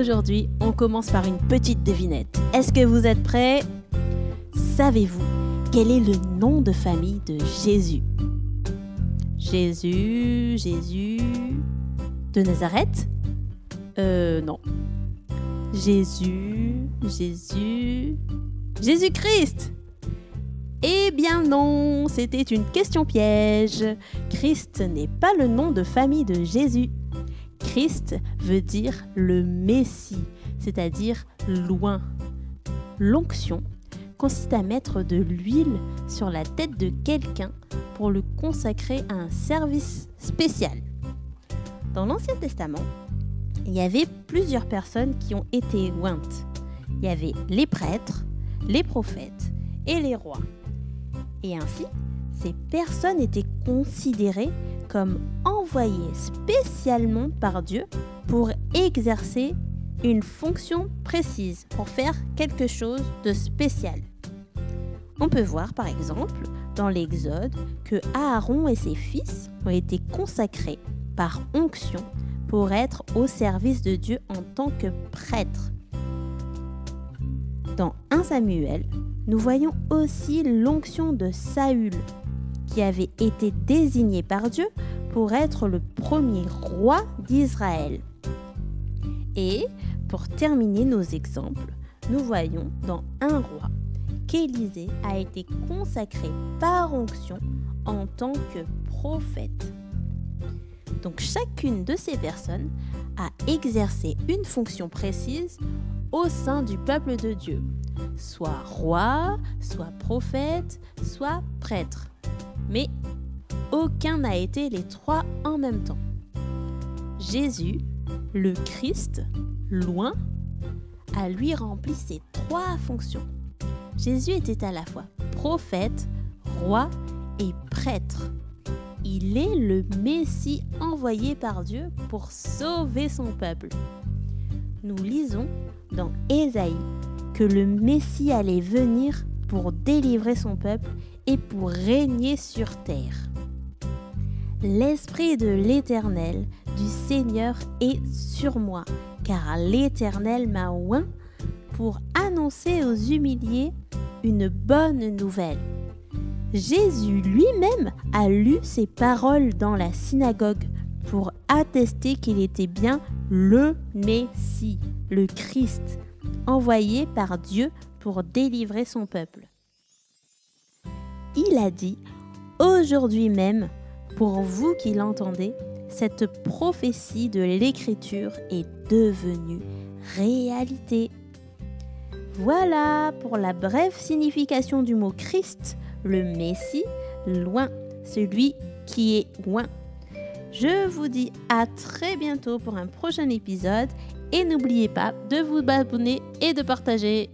Aujourd'hui, on commence par une petite devinette. Est-ce que vous êtes prêts? Savez-vous quel est le nom de famille de Jésus? Jésus de Nazareth? Non. Jésus-Christ! Eh bien non, c'était une question piège. Christ n'est pas le nom de famille de Jésus. Christ veut dire le Messie, c'est-à-dire loin. L'onction consiste à mettre de l'huile sur la tête de quelqu'un pour le consacrer à un service spécial. Dans l'Ancien Testament, il y avait plusieurs personnes qui ont été ointes. Il y avait les prêtres, les prophètes et les rois. Et ainsi, ces personnes étaient considérées comme envoyées spécialement par Dieu pour exercer une fonction précise, pour faire quelque chose de spécial. On peut voir par exemple dans l'Exode que Aaron et ses fils ont été consacrés par onction pour être au service de Dieu en tant que prêtres. Dans 1 Samuel, nous voyons aussi l'onction de Saül, qui avait été désigné par Dieu pour être le premier roi d'Israël. Et pour terminer nos exemples, nous voyons dans 1 Roi qu'Élisée a été consacré par onction en tant que prophète. Donc chacune de ces personnes a exercé une fonction précise au sein du peuple de Dieu, soit roi, soit prophète, soit prêtre. Mais aucun n'a été les trois en même temps. Jésus, le Christ, loin, a lui rempli ces trois fonctions. Jésus était à la fois prophète, roi et prêtre. Il est le Messie envoyé par Dieu pour sauver son peuple. Nous lisons dans Ésaïe que le Messie allait venir pour délivrer son peuple et pour régner sur terre. L'Esprit de l'Éternel, du Seigneur, est sur moi, car l'Éternel m'a oint pour annoncer aux humiliés une bonne nouvelle. Jésus lui-même a lu ces paroles dans la synagogue pour attester qu'il était bien le Messie, le Christ, envoyé par Dieu pour délivrer son peuple. Il a dit, aujourd'hui même, pour vous qui l'entendez, cette prophétie de l'Écriture est devenue réalité. Voilà pour la brève signification du mot Christ, le Messie, loin, celui qui est loin. Je vous dis à très bientôt pour un prochain épisode et n'oubliez pas de vous abonner et de partager.